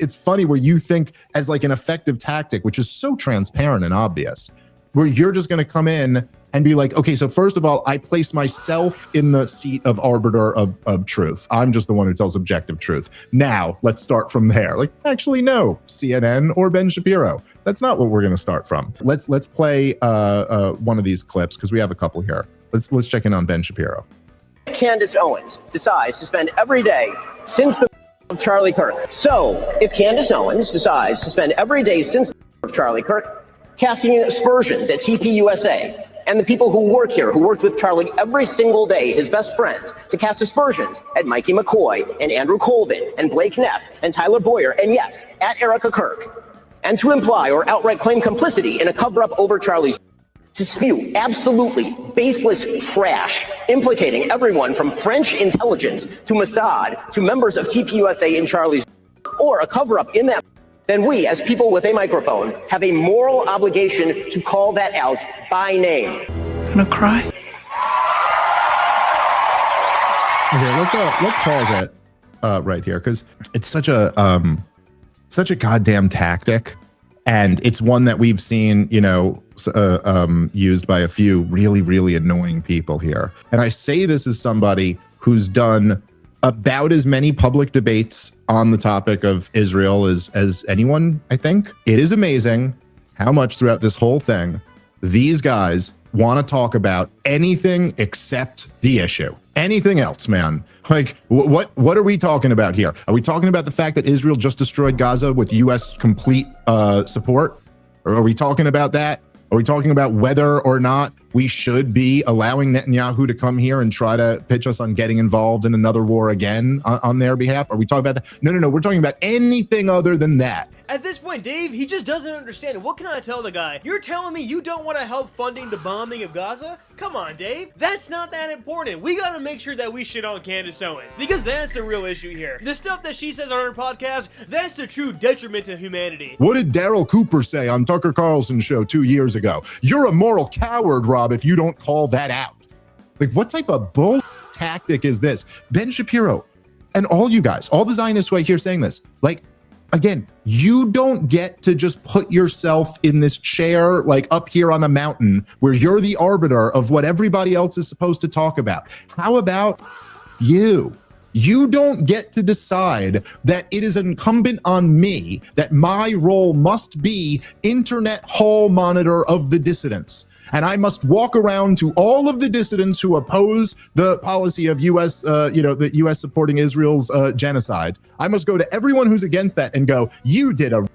It's funny where you think as like an effective tactic, which is so transparent and obvious, where you're just going to come in and be like, okay, so first of all, I place myself in the seat of arbiter of truth. I'm just the one who tells objective truth. Now, let's start from there. Like, actually, no, CNN or Ben Shapiro. That's not what we're going to start from. Let's play one of these clips because we have a couple here. Let's check in on Ben Shapiro. Candace Owens decides to spend every day since the of Charlie Kirk. So, if Candace Owens decides to spend every day since the of Charlie Kirk casting aspersions at TPUSA and the people who work here, who worked with Charlie every single day, his best friends, to cast aspersions at Mikey McCoy and Andrew Colvin and Blake Neff and Tyler Boyer, and yes, at Erica Kirk, and to imply or outright claim complicity in a cover-up over Charlie's, to spew absolutely baseless trash, implicating everyone from French intelligence to Mossad to members of TPUSA in Charlie's, or a cover-up in that, then we, as people with a microphone, have a moral obligation to call that out by name. Gonna cry? Okay, let's pause it right here because it's such a goddamn tactic, and it's one that we've seen, used by a few really, really annoying people here. And I say this as somebody who's done about as many public debates on the topic of Israel as anyone, I think. It is amazing how much throughout this whole thing, these guys want to talk about anything except the issue. Anything else, man. Like, what are we talking about here? Are we talking about the fact that Israel just destroyed Gaza with U.S. complete support? Or are we talking about that? Are we talking about whether or not we should be allowing Netanyahu to come here and try to pitch us on getting involved in another war again on their behalf? Are we talking about that? No. We're talking about anything other than that. At this point, Dave, he just doesn't understand it. What can I tell the guy? You're telling me you don't want to help funding the bombing of Gaza? Come on, Dave. That's not that important. We gotta make sure that we shit on Candace Owens, because that's the real issue here. The stuff that she says on her podcast, that's the true detriment to humanity. What did Daryl Cooper say on Tucker Carlson show 2 years ago? You're a moral coward, Rob, if you don't call that out. Like, what type of bull tactic is this? Ben Shapiro and all you guys, all the Zionists right here saying this, like, again, you don't get to just put yourself in this chair, like up here on a mountain where you're the arbiter of what everybody else is supposed to talk about. How about you? You don't get to decide that it is incumbent on me that my role must be internet hall monitor of the dissidents. And I must walk around to all of the dissidents who oppose the policy of U.S., the U.S. supporting Israel's genocide. I must go to everyone who's against that and go, you did a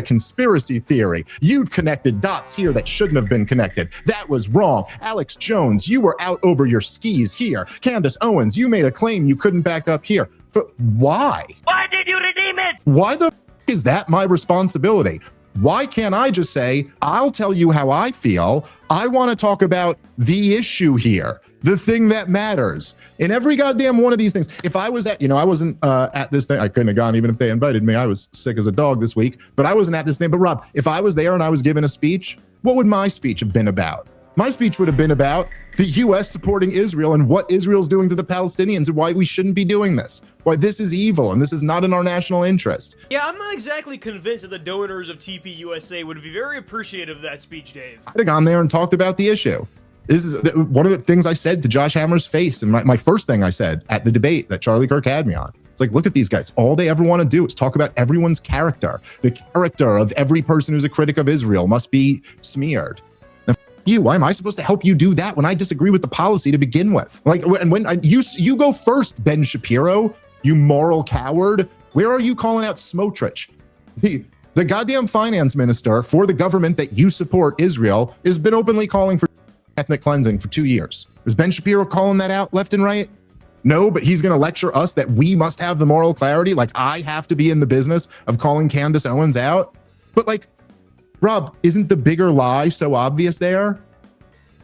conspiracy theory. You connected dots here that shouldn't have been connected. That was wrong. Alex Jones, you were out over your skis here. Candace Owens, you made a claim you couldn't back up here. Why? Why did you redeem it? Why the is that my responsibility? Why can't I just say, I'll tell you how I feel. I want to talk about the issue here, the thing that matters in every goddamn one of these things. If I was at, I wasn't at this thing. I couldn't have gone even if they invited me. I was sick as a dog this week, but I wasn't at this thing. But Rob, if I was there and I was given a speech, what would my speech have been about? My speech would have been about the U.S. supporting Israel and what Israel's doing to the Palestinians and why we shouldn't be doing this. Why this is evil and this is not in our national interest. Yeah, I'm not exactly convinced that the donors of TPUSA would be very appreciative of that speech, Dave. I'd have gone there and talked about the issue. This is one of the things I said to Josh Hammer's face, and my first thing I said at the debate that Charlie Kirk had me on. It's like, look at these guys. All they ever want to do is talk about everyone's character. The character of every person who's a critic of Israel must be smeared. You, why am I supposed to help you do that when I disagree with the policy to begin with? Like, and when you go first, Ben Shapiro, you moral coward. Where are you calling out Smotrich? The goddamn finance minister for the government that you support, Israel, has been openly calling for ethnic cleansing for 2 years. Is Ben Shapiro calling that out left and right? No, but he's going to lecture us that we must have the moral clarity. Like, I have to be in the business of calling Candace Owens out. But like, Rob, isn't the bigger lie so obvious there?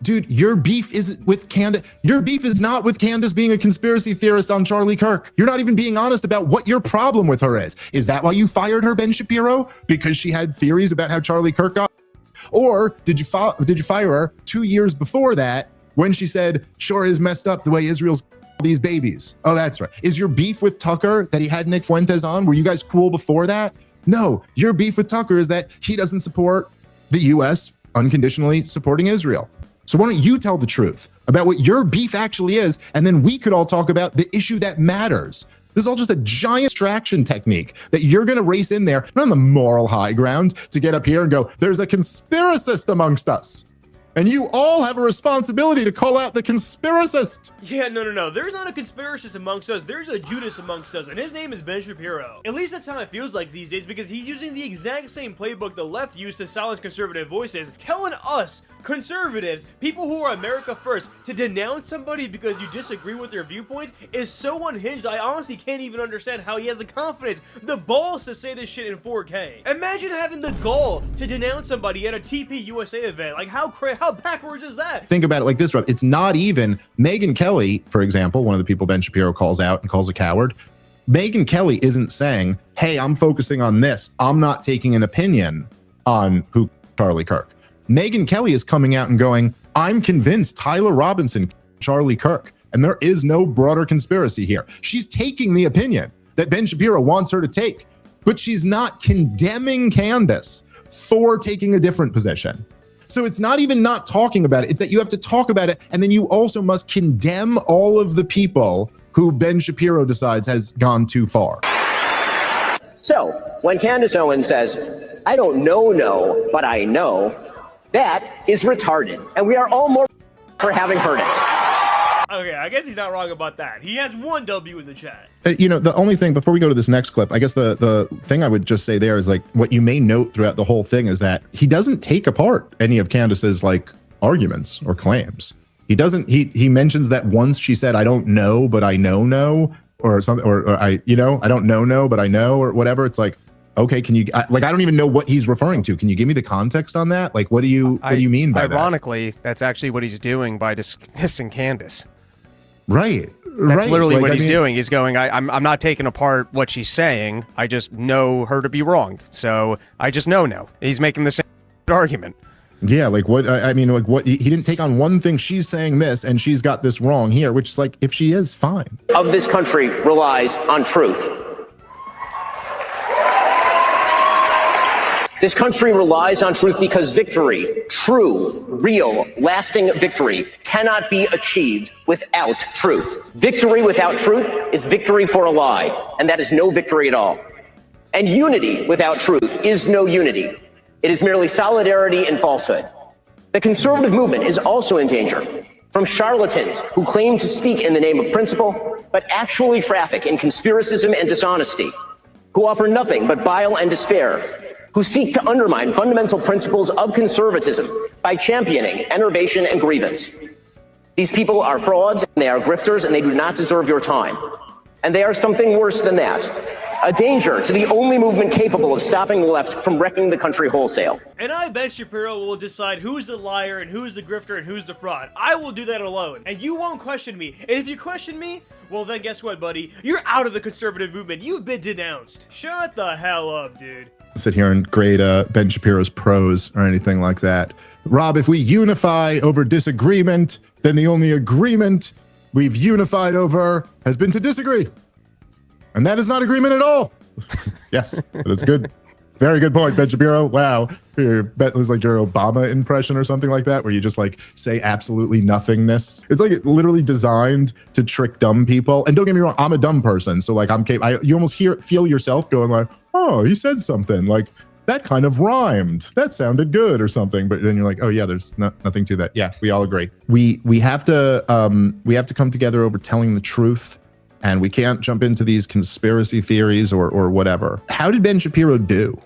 Dude, your beef isn't with Candace. Your beef is not with Candace being a conspiracy theorist on Charlie Kirk. You're not even being honest about what your problem with her is. Is that why you fired her, Ben Shapiro? Because she had theories about how Charlie Kirk got? Or did you fire her 2 years before that when she said, sure is messed up the way Israel's these babies. Oh, that's right. Is your beef with Tucker that he had Nick Fuentes on? Were you guys cool before that? No, your beef with Tucker is that he doesn't support the U.S. unconditionally supporting Israel. So why don't you tell the truth about what your beef actually is, and then we could all talk about the issue that matters. This is all just a giant distraction technique that you're going to race in there, not on the moral high ground, to get up here and go, there's a conspiracist amongst us. And you all have a responsibility to call out the conspiracist. Yeah, no. There's not a conspiracist amongst us. There's a Judas amongst us, and his name is Ben Shapiro. At least that's how it feels like these days, because he's using the exact same playbook the left used to silence conservative voices, telling us, conservatives, people who are America first, to denounce somebody because you disagree with their viewpoints is so unhinged. I honestly can't even understand how he has the confidence, the balls to say this shit in 4K. Imagine having the gall to denounce somebody at a TP USA event. Like, how backwards is that? Think about it like this, Rob. It's not even Megyn Kelly, for example, one of the people Ben Shapiro calls out and calls a coward. Megyn Kelly isn't saying, hey, I'm focusing on this. I'm not taking an opinion on who Charlie Kirk. Megyn Kelly is coming out and going, I'm convinced Tyler Robinson, Charlie Kirk, and there is no broader conspiracy here. She's taking the opinion that Ben Shapiro wants her to take, but she's not condemning Candace for taking a different position. So it's not even not talking about it. It's that you have to talk about it, and then you also must condemn all of the people who Ben Shapiro decides has gone too far. So when Candace Owens says, I don't know, but I know, that is retarded. And we are all more for having heard it. Okay, I guess he's not wrong about that. He has one W in the chat. The only thing, before we go to this next clip, I guess the thing I would just say there is, like, what you may note throughout the whole thing is that he doesn't take apart any of Candace's, like, arguments or claims. He doesn't, he mentions that once she said, I don't know, but I know, or something, or I don't know, but I know, or whatever. It's like, okay, can you, I don't even know what he's referring to. Can you give me the context on that? Like, what do you mean by that? Ironically, that's actually what he's doing by dismissing Candace. Right. That's literally what he's doing. He's going, I'm not taking apart what she's saying. I just know her to be wrong. So I just know. He's making the same argument. Yeah, like what, what, he didn't take on one thing. She's saying this and she's got this wrong here, which is like, if she is, fine. Of this country relies on truth. This country relies on truth because victory, true, real, lasting victory, cannot be achieved without truth. Victory without truth is victory for a lie, and that is no victory at all. And unity without truth is no unity. It is merely solidarity in falsehood. The conservative movement is also in danger from charlatans who claim to speak in the name of principle, but actually traffic in conspiracism and dishonesty, who offer nothing but bile and despair, who seek to undermine fundamental principles of conservatism by championing enervation and grievance. These people are frauds, and they are grifters, and they do not deserve your time. And they are something worse than that, a danger to the only movement capable of stopping the left from wrecking the country wholesale. And I, Ben Shapiro, will decide who's the liar and who's the grifter and who's the fraud. I will do that alone, and you won't question me. And if you question me, well then guess what, buddy? You're out of the conservative movement. You've been denounced. Shut the hell up, dude. Sit here and grade Ben Shapiro's prose or anything like that. Rob, if we unify over disagreement, then the only agreement we've unified over has been to disagree. And that is not agreement at all. Yes, that's good. Very good point, Ben Shapiro. Wow. It was like your Obama impression or something like that, where you just like say absolutely nothingness. It's like literally designed to trick dumb people. And don't get me wrong, I'm a dumb person. So like you almost feel yourself going like, oh, he said something like that kind of rhymed. That sounded good or something. But then you're like, oh yeah, there's nothing to that. Yeah, we all agree. We have to come together over telling the truth. And we can't jump into these conspiracy theories or whatever. How did Ben Shapiro do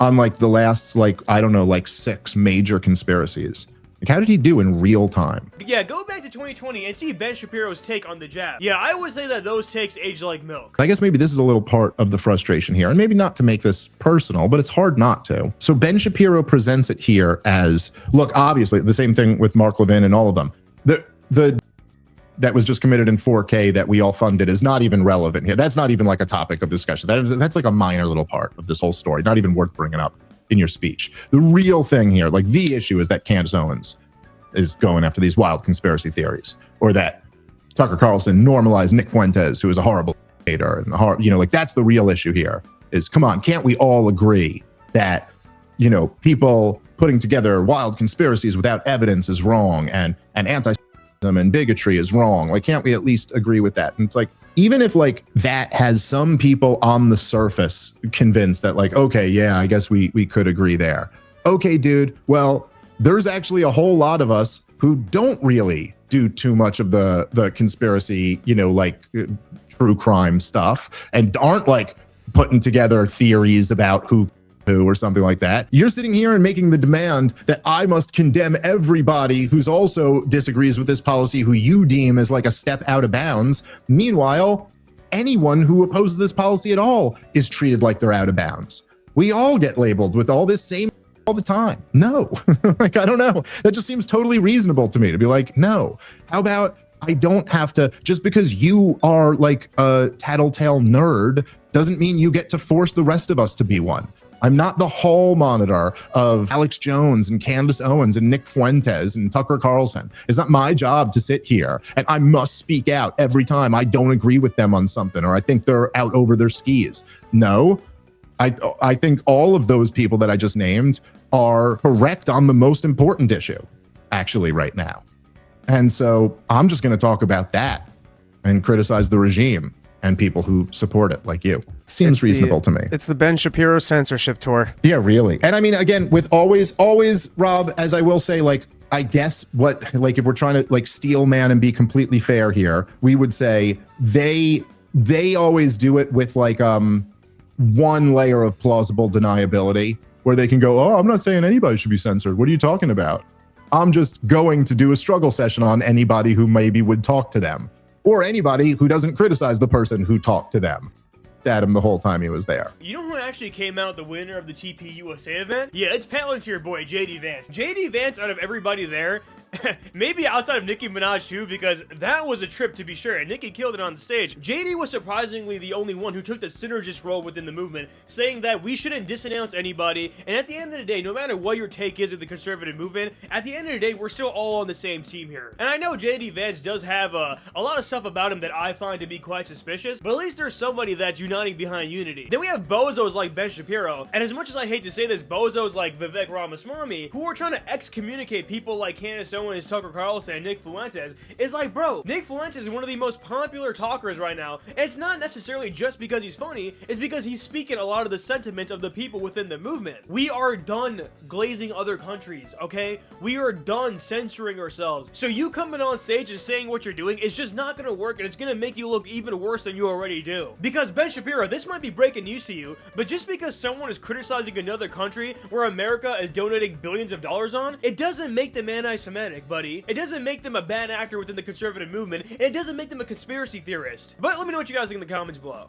on like the last, like, I don't know, like 6 major conspiracies? Like, how did he do in real time? Yeah, go back to 2020 and see Ben Shapiro's take on the jab. Yeah, I would say that those takes age like milk. I guess maybe this is a little part of the frustration here, and maybe not to make this personal, but it's hard not to. So Ben Shapiro presents it here as, look, obviously the same thing with Mark Levin and all of them. The that was just committed in 4K that we all funded is not even relevant here. That's not even like a topic of discussion. That's like a minor little part of this whole story, not even worth bringing up in your speech. The real thing here, like the issue, is that Candace Owens is going after these wild conspiracy theories, or that Tucker Carlson normalized Nick Fuentes, who is a horrible hater, and like that's the real issue here. Is come on, can't we all agree that people putting together wild conspiracies without evidence is wrong, and anti-Semitism and bigotry is wrong? Like, can't we at least agree with that? And it's like, even if like that has some people on the surface convinced that like, okay, yeah, I guess we could agree there. Okay, dude, well, there's actually a whole lot of us who don't really do too much of the conspiracy, true crime stuff, and aren't like putting together theories about who or something like that. You're sitting here and making the demand that I must condemn everybody who's also disagrees with this policy, who you deem as like a step out of bounds. Meanwhile, anyone who opposes this policy at all is treated like they're out of bounds. We all get labeled with all this same all the time. No, like, I don't know. That just seems totally reasonable to me to be like, no, how about I don't have to, just because you are like a tattletale nerd doesn't mean you get to force the rest of us to be one. I'm not the hall monitor of Alex Jones and Candace Owens and Nick Fuentes and Tucker Carlson. It's not my job to sit here and I must speak out every time I don't agree with them on something or I think they're out over their skis. No, I think all of those people that I just named are correct on the most important issue, actually, right now. And so I'm just going to talk about that and criticize the regime and people who support it, like you. Seems reasonable to me. It's the Ben Shapiro censorship tour. Yeah, really. And I mean, again, with always, Rob, as I will say, like, I guess what, like, if we're trying to like steel man and be completely fair here, we would say they always do it with like one layer of plausible deniability where they can go, oh, I'm not saying anybody should be censored. What are you talking about? I'm just going to do a struggle session on anybody who maybe would talk to them, or anybody who doesn't criticize the person who talked to them at him the whole time he was there. You know who actually came out the winner of the TP USA event? Yeah, it's Palantir boy, JD Vance. JD Vance, out of everybody there, maybe outside of Nicki Minaj too, because that was a trip to be sure, and Nicki killed it on the stage. JD was surprisingly the only one who took the synergist role within the movement, saying that we shouldn't disanounce anybody, and at the end of the day, no matter what your take is of the conservative movement, at the end of the day, we're still all on the same team here. And I know JD Vance does have a lot of stuff about him that I find to be quite suspicious, but at least there's somebody that's uniting behind unity. Then we have bozos like Ben Shapiro, and as much as I hate to say this, bozos like Vivek Ramaswamy, who are trying to excommunicate people like Candace Owens, Tucker Carlson, and Nick Fuentes, is like, bro, Nick Fuentes is one of the most popular talkers right now, and it's not necessarily just because he's funny, it's because he's speaking a lot of the sentiments of the people within the movement. We are done glazing other countries, okay? We are done censoring ourselves. So you coming on stage and saying what you're doing is just not gonna work, and it's gonna make you look even worse than you already do. Because Ben Shapiro, this might be breaking news to you, but just because someone is criticizing another country where America is donating billions of dollars on, it doesn't make them anti-Semitic, buddy. It doesn't make them a bad actor within the conservative movement, and it doesn't make them a conspiracy theorist. But let me know what you guys think in the comments below.